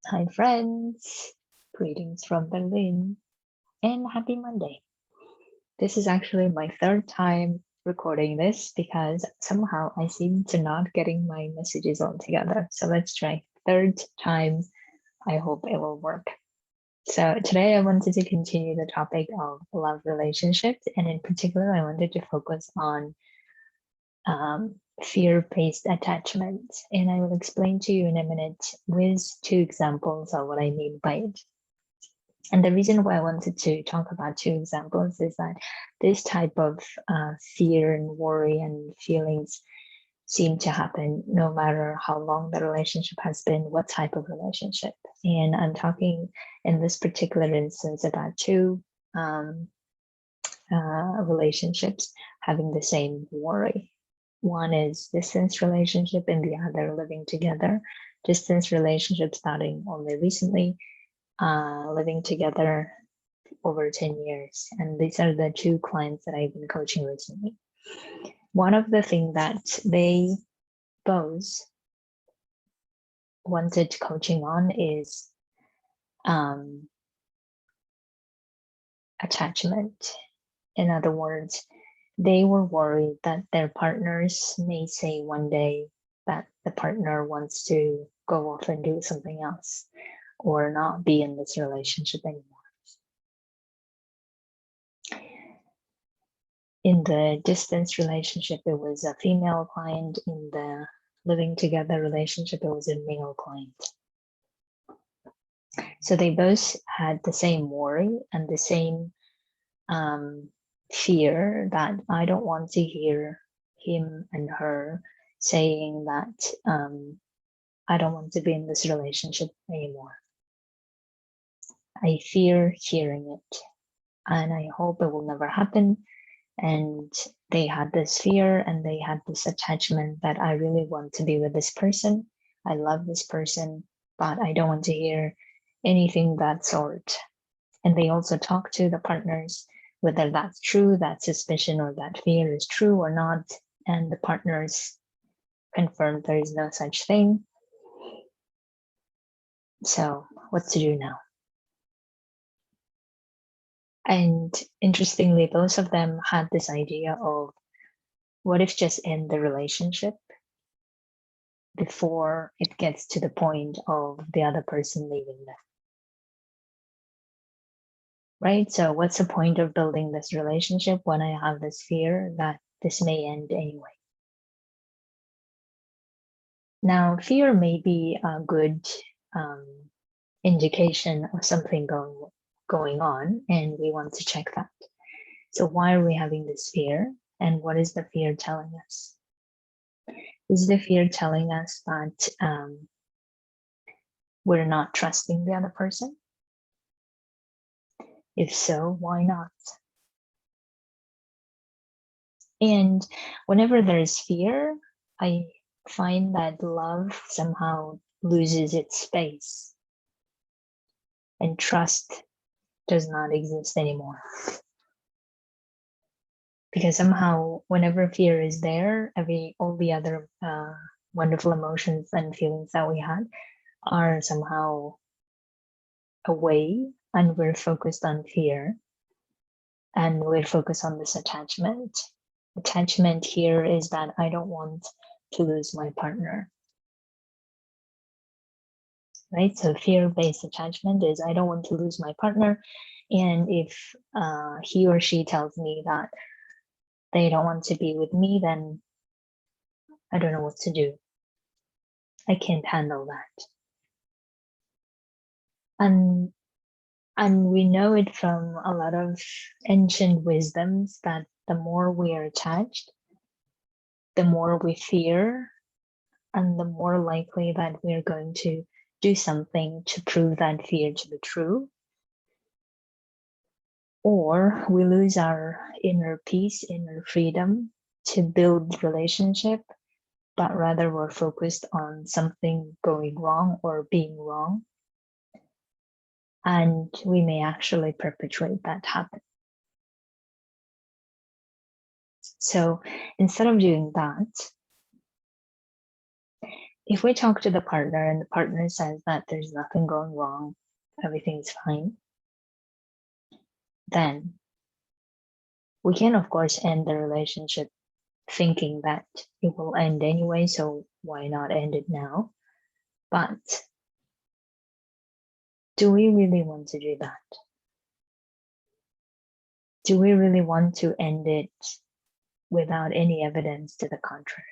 Hi, friends. Greetings from Berlin and happy Monday. This is actually my third time recording this because somehow I seem to not getting my messages all together. So let's try. Third time. I hope it will work. So today I wanted to continue the topic of love relationships, and in particular, I wanted to focus on fear-based attachment. And I will explain to you in a minute with two examples of what I mean by it. And the reason why I wanted to talk about two examples is that this type of fear and worry and feelings seem to happen no matter how long the relationship has been, what type of relationship. And I'm talking in this particular instance about two relationships having the same worry. One is distance relationship and the other living together. Distance relationship starting only recently, living together over 10 years. And these are the two clients that I've been coaching recently. One of the things that they both wanted coaching on is attachment. In other words, they were worried that their partners may say one day that the partner wants to go off and do something else or not be in this relationship anymore. In the distance relationship, it was a female client. In the living together relationship, it was a male client. So they both had the same worry and the same fear that I don't want to hear him and her saying that I don't want to be in this relationship anymore. I fear hearing it, and I hope it will never happen. And they had this fear and they had this attachment that I really want to be with this person. I love this person, but I don't want to hear anything that sort. And they also talk to the partners whether that's true, that suspicion or that fear is true or not. And the partners confirm there is no such thing. So what to do now? And interestingly, both of them had this idea of what if just end the relationship before it gets to the point of the other person leaving them. Right? So what's the point of building this relationship when I have this fear that this may end anyway? Now, fear may be a good indication of something going on, and we want to check that. So why are we having this fear, and what is the fear telling us? Is the fear telling us that we're not trusting the other person? If so, why not? And whenever there's fear, I find that love somehow loses its space and trust does not exist anymore. Because somehow, whenever fear is there, all the other wonderful emotions and feelings that we had are somehow away, and we're focused on fear, and we're focused on this attachment. Attachment here is that I don't want to lose my partner. Right? So fear-based attachment is I don't want to lose my partner. And if he or she tells me that they don't want to be with me, then I don't know what to do. I can't handle that. And we know it from a lot of ancient wisdoms that the more we are attached, the more we fear, and the more likely that we're going to do something to prove that fear to be true. Or we lose our inner peace, inner freedom to build relationship, but rather we're focused on something going wrong or being wrong. And we may actually perpetuate that habit. So instead of doing that, if we talk to the partner and the partner says that there's nothing going wrong, everything's fine, then we can, of course, end the relationship thinking that it will end anyway, so why not end it now? But do we really want to do that? Do we really want to end it without any evidence to the contrary?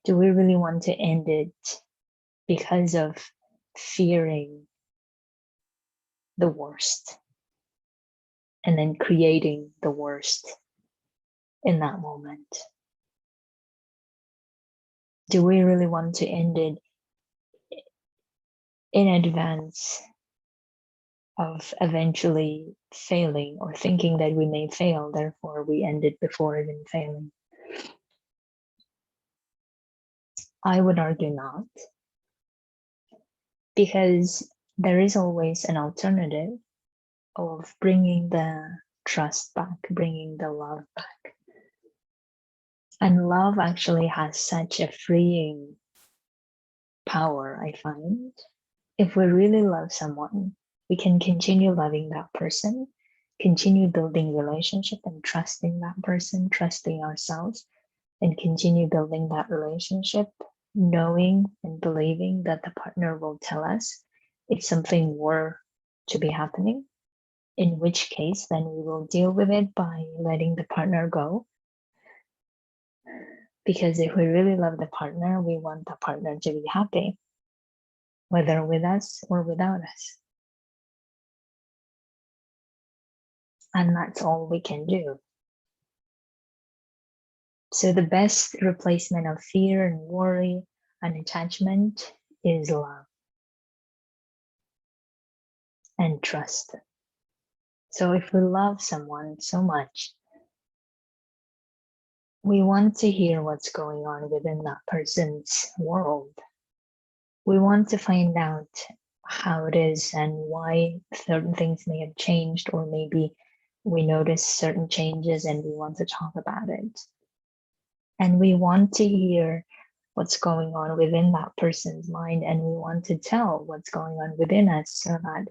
Do we really want to end it because of fearing the worst and then creating the worst in that moment? Do we really want to end it in advance of eventually failing or thinking that we may fail, therefore we end it before even failing? I would argue not, because there is always an alternative of bringing the trust back, bringing the love back. And love actually has such a freeing power, I find. If we really love someone, we can continue loving that person, continue building relationship and trusting that person, trusting ourselves, and continue building that relationship, knowing and believing that the partner will tell us if something were to be happening, in which case then we will deal with it by letting the partner go. Because if we really love the partner, we want the partner to be happy, whether with us or without us. And that's all we can do. So the best replacement of fear and worry and attachment is love and trust. So if we love someone so much, we want to hear what's going on within that person's world. We want to find out how it is and why certain things may have changed, or maybe we notice certain changes and we want to talk about it. And we want to hear what's going on within that person's mind, and we want to tell what's going on within us so that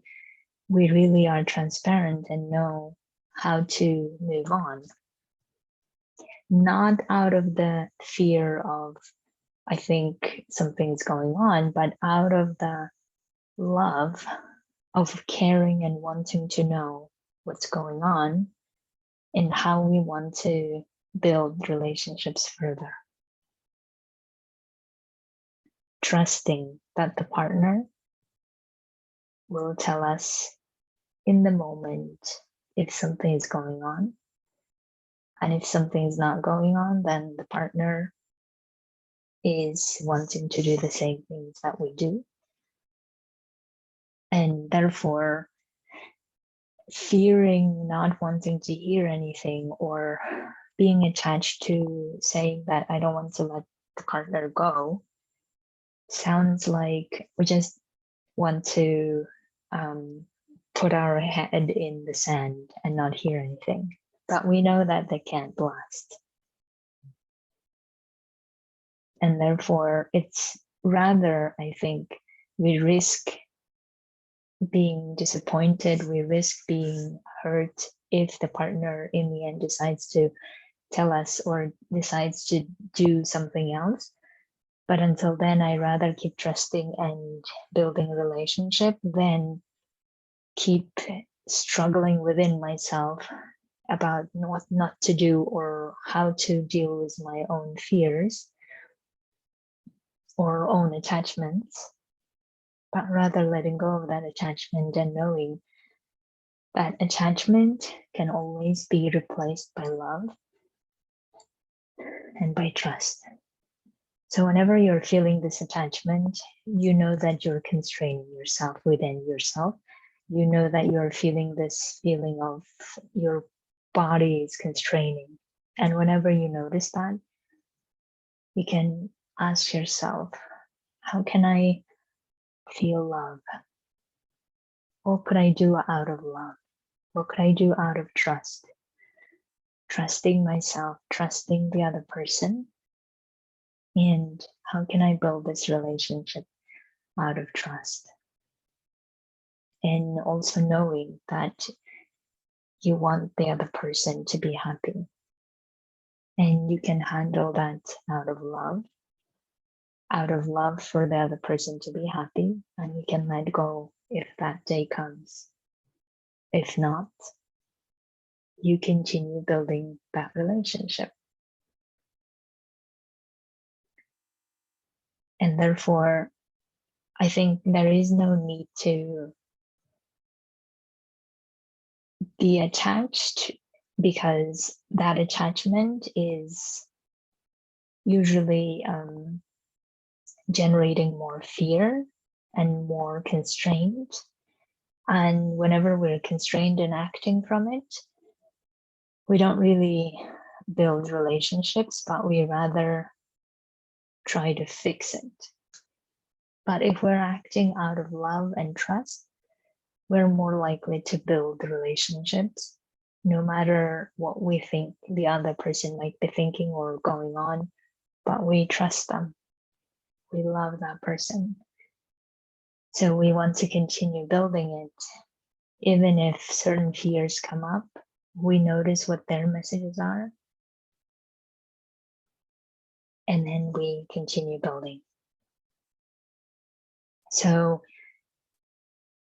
we really are transparent and know how to move on. Not out of the fear of, I think something's going on, but out of the love of caring and wanting to know what's going on and how we want to build relationships further. Trusting that the partner will tell us in the moment if something is going on. And if something is not going on, then the partner is wanting to do the same things that we do. And therefore, fearing not wanting to hear anything or being attached to saying that I don't want to let the partner go sounds like we just want to put our head in the sand and not hear anything. But we know that they can't last. And therefore, it's rather, I think, we risk being disappointed, we risk being hurt if the partner in the end decides to tell us or decides to do something else. But until then, I rather keep trusting and building a relationship than keep struggling within myself about what not to do or how to deal with my own fears or own attachments, but rather letting go of that attachment and knowing that attachment can always be replaced by love and by trust. So whenever you're feeling this attachment, you know that you're constraining yourself within yourself. You know that you're feeling this feeling of your body is constraining. And whenever you notice that, you can ask yourself, how can I feel love? What could I do out of love? What could I do out of trust? Trusting myself, trusting the other person, And how can I build this relationship out of trust? And also knowing that you want the other person to be happy. And you can handle that out of love for the other person to be happy, and you can let go if that day comes. If not, you continue building that relationship. And therefore, I think there is no need to be attached, because that attachment is usually generating more fear and more constraint. And whenever we're constrained and acting from it, we don't really build relationships, but we rather try to fix it. But if we're acting out of love and trust, we're more likely to build relationships, no matter what we think the other person might be thinking or going on, but we trust them. We love that person. So we want to continue building it. Even if certain fears come up, we notice what their messages are, and then we continue building. So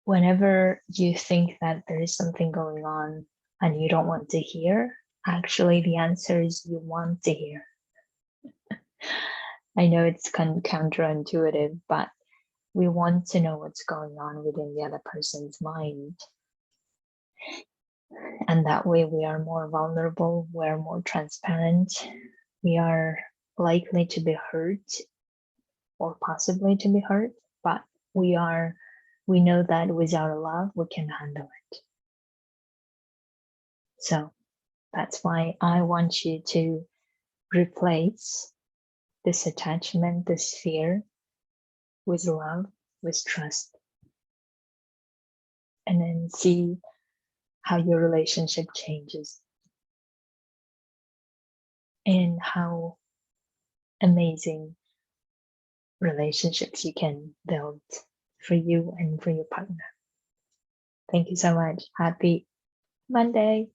whenever you think that there is something going on and you don't want to hear, actually the answer is you want to hear. I know it's counterintuitive, but we want to know what's going on within the other person's mind. And that way we are more vulnerable, we're more transparent, we are likely to be hurt or possibly to be hurt, but we know that with our love, we can handle it. So that's why I want you to replace this attachment, this fear, with love, with trust, and then see how your relationship changes and how amazing relationships you can build for you and for your partner. Thank you so much. Happy Monday.